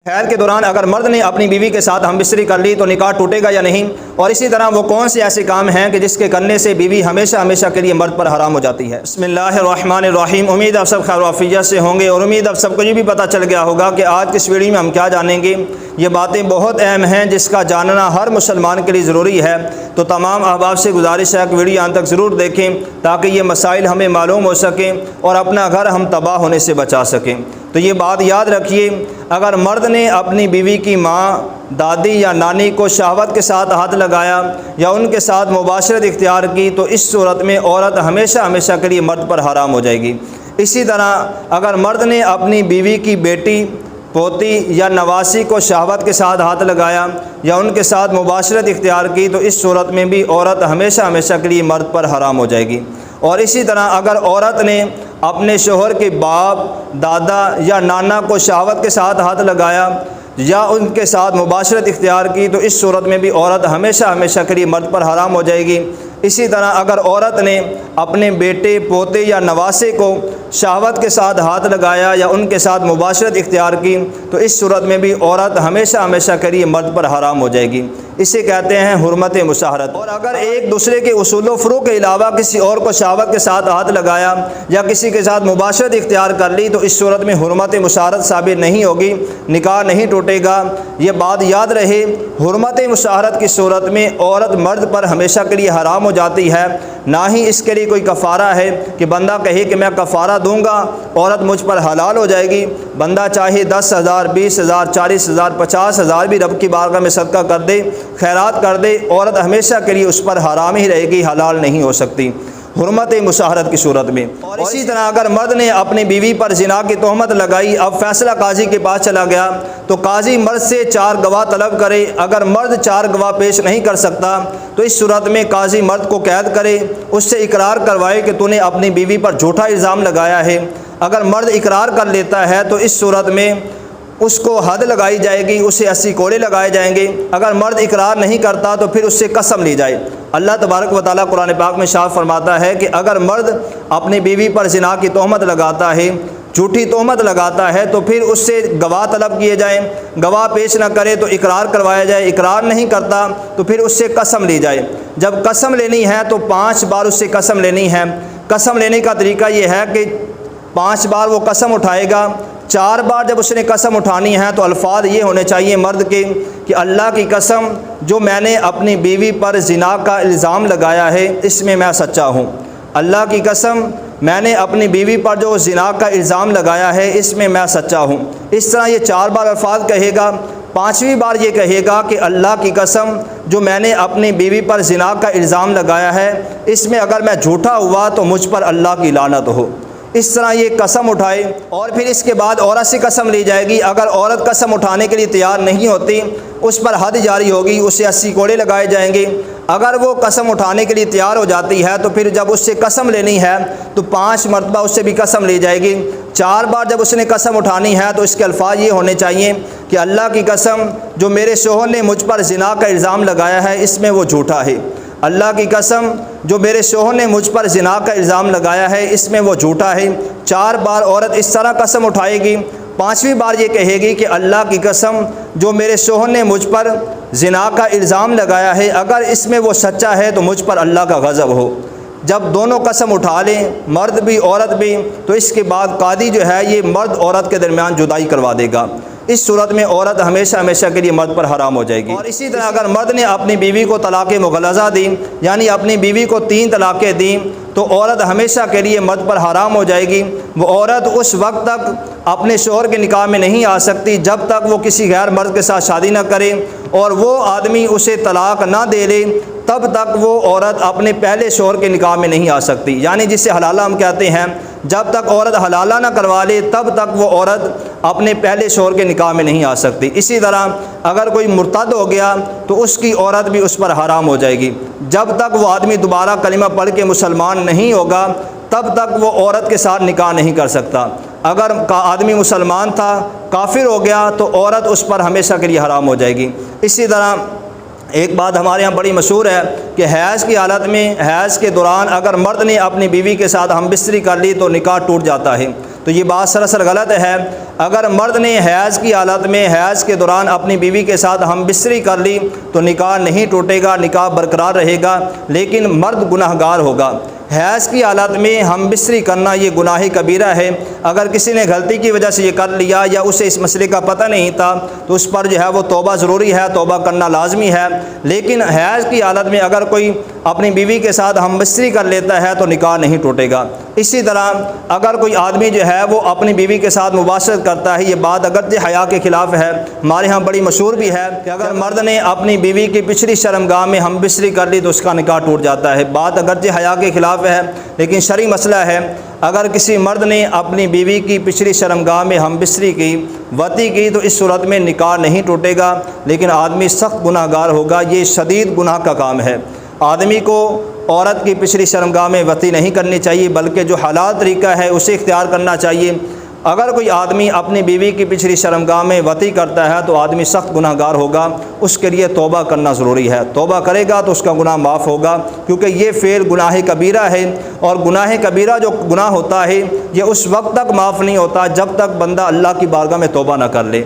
حیض کے دوران اگر مرد نے اپنی بیوی کے ساتھ ہم بستری کر لی تو نکاح ٹوٹے گا یا نہیں، اور اسی طرح وہ کون سے ایسے کام ہیں کہ جس کے کرنے سے بیوی ہمیشہ ہمیشہ کے لیے مرد پر حرام ہو جاتی ہے۔ بسم اللہ الرحمن الرحیم۔ امید آپ سب خیر و عافیت سے ہوں گے، اور امید آپ سب کو یہ بھی پتہ چل گیا ہوگا کہ آج کی اس ویڈیو میں ہم کیا جانیں گے۔ یہ باتیں بہت اہم ہیں جس کا جاننا ہر مسلمان کے لیے ضروری ہے، تو تمام احباب سے گزارش ہے کہ ویڈیو یہاں تک ضرور دیکھیں تاکہ یہ مسائل ہمیں معلوم ہو سکیں اور اپنا گھر ہم تباہ ہونے سے بچا سکیں۔ تو یہ بات یاد رکھیے، اگر مرد نے اپنی بیوی کی ماں، دادی یا نانی کو شہوت کے ساتھ ہاتھ لگایا یا ان کے ساتھ مباشرت اختیار کی تو اس صورت میں عورت ہمیشہ ہمیشہ کے لیے مرد پر حرام ہو جائے گی۔ اسی طرح اگر مرد نے اپنی بیوی کی بیٹی، پوتی یا نواسی کو شہوت کے ساتھ ہاتھ لگایا یا ان کے ساتھ مباشرت اختیار کی تو اس صورت میں بھی عورت ہمیشہ ہمیشہ کے لیے مرد پر حرام ہو جائے گی۔ اور اسی طرح اگر عورت نے اپنے شوہر کے باپ، دادا یا نانا کو شہوت کے ساتھ ہاتھ لگایا یا ان کے ساتھ مباشرت اختیار کی تو اس صورت میں بھی عورت ہمیشہ ہمیشہ کے لیے مرد پر حرام ہو جائے گی۔ اسی طرح اگر عورت نے اپنے بیٹے، پوتے یا نواسے کو شہوت کے ساتھ ہاتھ لگایا یا ان کے ساتھ مباشرت اختیار کی تو اس صورت میں بھی عورت ہمیشہ ہمیشہ کے لیے مرد پر حرام ہو جائے گی۔ اسے کہتے ہیں حرمت مشاہرت۔ اور اگر ایک دوسرے کے اصول و فروع کے علاوہ کسی اور کو شہوت کے ساتھ ہاتھ لگایا یا کسی کے ساتھ مباشرت اختیار کر لی تو اس صورت میں حرمت مشاہرت ثابت نہیں ہوگی، نکاح نہیں ٹوٹے گا۔ یہ بات یاد رہے، حرمت مشاہرت کی صورت میں عورت مرد پر ہمیشہ کے لیے حرام ہو جاتی ہے، نہ ہی اس کے لیے کوئی کفارہ ہے کہ بندہ کہے کہ میں کفارہ دوں گا عورت مجھ پر حلال ہو جائے گی۔ بندہ چاہے 10,000، 20,000، 40,000، 50,000 بھی رب کی بارگاہ میں صدقہ کر دے، خیرات کر دے، عورت ہمیشہ کے لیے اس پر حرام ہی رہے گی، حلال نہیں ہو سکتی حرمت مشاہرت کی صورت میں۔ اور اسی طرح اگر مرد نے اپنی بیوی پر زنا کی تہمت لگائی، اب فیصلہ قاضی کے پاس چلا گیا تو قاضی مرد سے 4 گواہ طلب کرے۔ اگر مرد 4 گواہ پیش نہیں کر سکتا تو اس صورت میں قاضی مرد کو قید کرے، اس سے اقرار کروائے کہ تو نے اپنی بیوی پر جھوٹا الزام لگایا ہے۔ اگر مرد اقرار کر لیتا ہے تو اس صورت میں اس کو حد لگائی جائے گی، اسے 80 کوڑے لگائے جائیں گے۔ اگر مرد اقرار نہیں کرتا تو پھر اس سے قسم لی جائے۔ اللہ تبارک و تعالیٰ قرآن پاک میں ارشاد فرماتا ہے کہ اگر مرد اپنی بیوی پر زنا کی تہمت لگاتا ہے، جھوٹی تہمت لگاتا ہے تو پھر اس سے گواہ طلب کیے جائیں، گواہ پیش نہ کرے تو اقرار کروایا جائے، اقرار نہیں کرتا تو پھر اس سے قسم لی جائے۔ جب قسم لینی ہے تو 5 بار اس سے قسم لینی ہے۔ قسم لینے کا طریقہ یہ ہے کہ 5 بار وہ قسم اٹھائے گا، 4 بار جب اس نے قسم اٹھانی ہے تو الفاظ یہ ہونے چاہیے مرد کے کہ اللہ کی قسم جو میں نے اپنی بیوی پر زنا کا الزام لگایا ہے اس میں میں سچا ہوں، اللہ کی قسم میں نے اپنی بیوی پر جو زنا کا الزام لگایا ہے اس میں میں سچا ہوں۔ اس طرح یہ 4 بار الفاظ کہے گا۔ 5ویں بار یہ کہے گا کہ اللہ کی قسم جو میں نے اپنی بیوی پر زنا کا الزام لگایا ہے اس میں اگر میں جھوٹا ہوا تو مجھ پر اللہ کی لعنت ہو۔ اس طرح یہ قسم اٹھائے اور پھر اس کے بعد عورت سے قسم لی جائے گی۔ اگر عورت قسم اٹھانے کے لیے تیار نہیں ہوتی اس پر حد جاری ہوگی، اسے 80 کوڑے لگائے جائیں گے۔ اگر وہ قسم اٹھانے کے لیے تیار ہو جاتی ہے تو پھر جب اس سے قسم لینی ہے تو 5 مرتبہ اس سے بھی قسم لی جائے گی۔ 4 بار جب اس نے قسم اٹھانی ہے تو اس کے الفاظ یہ ہونے چاہیے کہ اللہ کی قسم جو میرے شوہر نے مجھ پر زنا کا الزام لگایا ہے اس میں وہ جھوٹا ہے، اللہ کی قسم جو میرے شوہر نے مجھ پر زنا کا الزام لگایا ہے اس میں وہ جھوٹا ہے۔ 4 بار عورت اس طرح قسم اٹھائے گی۔ 5ویں بار یہ کہے گی کہ اللہ کی قسم جو میرے شوہر نے مجھ پر زنا کا الزام لگایا ہے اگر اس میں وہ سچا ہے تو مجھ پر اللہ کا غضب ہو۔ جب دونوں قسم اٹھا لیں، مرد بھی عورت بھی، تو اس کے بعد قاضی جو ہے یہ مرد عورت کے درمیان جدائی کروا دے گا۔ اس صورت میں عورت ہمیشہ ہمیشہ کے لیے مرد پر حرام ہو جائے گی۔ اور اسی طرح اگر مرد نے اپنی بیوی کو طلاق مغلظہ دی، یعنی اپنی بیوی کو 3 طلاقیں دیں، تو عورت ہمیشہ کے لیے مرد پر حرام ہو جائے گی۔ وہ عورت اس وقت تک اپنے شوہر کے نکاح میں نہیں آ سکتی جب تک وہ کسی غیر مرد کے ساتھ شادی نہ کرے اور وہ آدمی اسے طلاق نہ دے لے، تب تک وہ عورت اپنے پہلے شوہر کے نکاح میں نہیں آ سکتی، یعنی جسے حلالہ ہم کہتے ہیں۔ جب تک عورت حلالہ نہ کروا لے تب تک وہ عورت اپنے پہلے شوہر کے نکاح میں نہیں آ سکتی۔ اسی طرح اگر کوئی مرتد ہو گیا تو اس کی عورت بھی اس پر حرام ہو جائے گی۔ جب تک وہ آدمی دوبارہ کلمہ پڑھ کے مسلمان نہیں ہوگا تب تک وہ عورت کے ساتھ نکاح نہیں کر سکتا۔ اگر آدمی مسلمان تھا، کافر ہو گیا تو عورت اس پر ہمیشہ کے لیے حرام ہو جائے گی۔ اسی طرح ایک بات ہمارے ہاں بڑی مشہور ہے کہ حیض کی حالت میں، حیض کے دوران اگر مرد نے اپنی بیوی کے ساتھ ہم بستری کر لی تو نکاح ٹوٹ جاتا ہے۔ تو یہ بات سراسر غلط ہے۔ اگر مرد نے حیض کی حالت میں حیض کے دوران اپنی بیوی کے ساتھ ہم بستری کر لی تو نکاح نہیں ٹوٹے گا، نکاح برقرار رہے گا، لیکن مرد گناہ گار ہوگا۔ حیض کی حالت میں ہم بستری کرنا یہ گناہ کبیرہ ہے۔ اگر کسی نے غلطی کی وجہ سے یہ کر لیا یا اسے اس مسئلے کا پتہ نہیں تھا تو اس پر جو ہے وہ توبہ ضروری ہے، توبہ کرنا لازمی ہے۔ لیکن حیض کی حالت میں اگر کوئی اپنی بیوی کے ساتھ ہم بستری کر لیتا ہے تو نکاح نہیں ٹوٹے گا۔ اسی طرح اگر کوئی آدمی جو ہے وہ اپنی بیوی کے ساتھ مباشرت کرتا ہے، یہ بات اگرچہ حیا کے خلاف ہے، ہمارے ہاں بڑی مشہور بھی ہے کہ اگر مرد نے اپنی بیوی کی پچھلی شرمگاہ میں ہم بستری کر لی تو اس کا نکاح ٹوٹ جاتا ہے۔ بات اگرچہ حیا کے خلاف ہے لیکن شرعی مسئلہ ہے۔ اگر کسی مرد نے اپنی بیوی کی پچھلی شرمگاہ میں ہم بستری کی، وطی کی، تو اس صورت میں نکاح نہیں ٹوٹے گا، لیکن آدمی سخت گناہ گار ہوگا۔ یہ شدید گناہ کا کام ہے۔ آدمی کو عورت کی پچھلی شرمگاہ میں وطی نہیں کرنی چاہیے، بلکہ جو حلال طریقہ ہے اسے اختیار کرنا چاہیے۔ اگر کوئی آدمی اپنی بیوی کی پچھلی شرمگاہ میں وطی کرتا ہے تو آدمی سخت گناہ گار ہوگا، اس کے لیے توبہ کرنا ضروری ہے۔ توبہ کرے گا تو اس کا گناہ معاف ہوگا، کیونکہ یہ فعل گناہ کبیرہ ہے، اور گناہ کبیرہ جو گناہ ہوتا ہے یہ اس وقت تک معاف نہیں ہوتا جب تک بندہ اللہ کی بارگاہ میں توبہ نہ کر لے۔